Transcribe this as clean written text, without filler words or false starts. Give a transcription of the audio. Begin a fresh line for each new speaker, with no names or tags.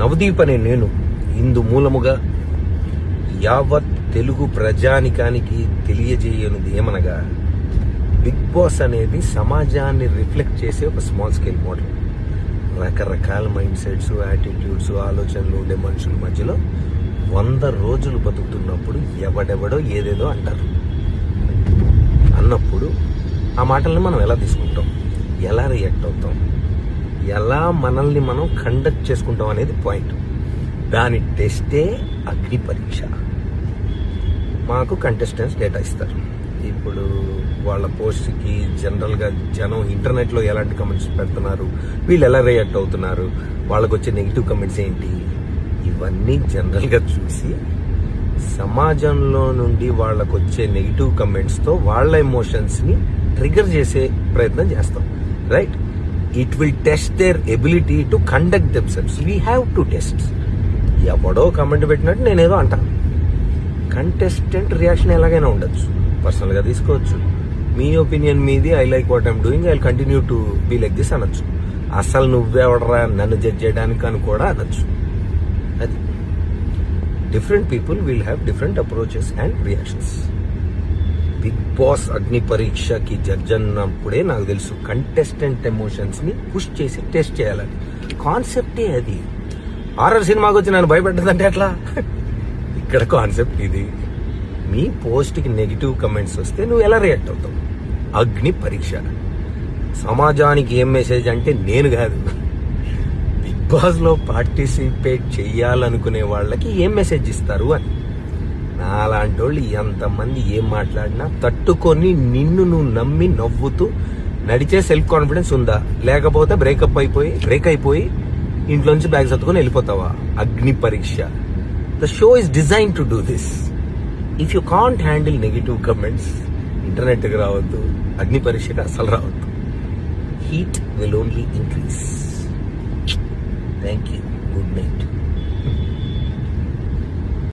నవదీప్ అనే నేను ఇందు మూలముగా యావత్ తెలుగు ప్రజానికానికి తెలియజేయనిది ఏమనగా, బిగ్ బాస్ అనేది సమాజాన్ని రిఫ్లెక్ట్ చేసే ఒక స్మాల్ స్కేల్ మోడల్. రకరకాల మైండ్ సెట్స్, యాటిట్యూడ్స్, ఆలోచనలు ఉండే మనుషుల మధ్యలో 100 రోజులు బతుకుతున్నప్పుడు ఎవడెవడో ఏదేదో అంటారు. అన్నప్పుడు ఆ మాటల్ని మనం ఎలా తీసుకుంటాం, ఎలా రియాక్ట్ అవుతాం, ఎలా మనల్ని మనం కండక్ట్ చేసుకుంటాం అనేది పాయింట్. దాని టెస్టే అగ్ని పరీక్ష. మాకు కంటెస్టెంట్స్ డేటా ఇస్తారు. ఇప్పుడు వాళ్ళ పోస్ట్కి జనరల్గా జనం ఇంటర్నెట్లో ఎలాంటి కమెంట్స్ పెడుతున్నారు, వీళ్ళు ఎలా రియాక్ట్ అవుతున్నారు, వాళ్ళకు వచ్చే నెగిటివ్ కమెంట్స్ ఏంటి, ఇవన్నీ జనరల్గా చూసి సమాజంలో నుండి వాళ్ళకు వచ్చే నెగిటివ్ కమెంట్స్తో వాళ్ళ ఎమోషన్స్ని ట్రిగర్ చేసే ప్రయత్నం చేస్తాం. Right? It will test their ability to conduct themselves. We have to test. ఎవడో కమెంట్ పెట్టినట్టు నేనేదో అంటాను. కంటెస్టెంట్ రియాక్షన్ ఎలాగైనా ఉండొచ్చు, పర్సనల్గా తీసుకోవచ్చు. మీ ఒపీనియన్ మీది, I like what I'm doing, I continue to be like this అనొచ్చు. అసలు నువ్వెవడరా నన్ను జడ్జ్ చేయడానికి అని కూడా అనొచ్చు. అది different people will have different approaches and reactions. Bigg Boss అగ్ని పరీక్షకి జడ్జ్ అన్నప్పుడే నాకు తెలుసు కంటెస్టెంట్ ఎమోషన్స్ని పుష్ చేసి టెస్ట్ చేయాలని. కాన్సెప్టే అది. హారర్ సినిమాకి వచ్చి నన్ను భయపెట్టదంటే ఎట్లా? ఇక్కడ కాన్సెప్ట్ ఇది. మీ పోస్ట్కి నెగిటివ్ కమెంట్స్ వస్తే నువ్వు ఎలా రియాక్ట్ అవుతావు? అగ్ని పరీక్ష. సమాజానికి ఏం మెసేజ్ అంటే నేను కాదు, బిగ్ బాస్లో పార్టిసిపేట్ చెయ్యాలనుకునే వాళ్ళకి ఏం మెసేజ్ ఇస్తారు అని. నాలాంటి వాళ్ళు ఎంతమంది ఏం మాట్లాడినా తట్టుకొని నిన్ను నువ్వు నమ్మి నవ్వుతూ నడిచే సెల్ఫ్ కాన్ఫిడెన్స్ ఉందా? లేకపోతే బ్రేక్ అయిపోయి ఇంట్లోంచి బ్యాగ్ సర్దుకొని వెళ్ళిపోతావా? Agni Pariksha. The show is design to do this. If you can't handle negative comments, ఇంటర్నెట్కి రావద్దు, అగ్ని పరీక్షకి అసలు రావద్దు. Heat will only increase. Thank you. Good night.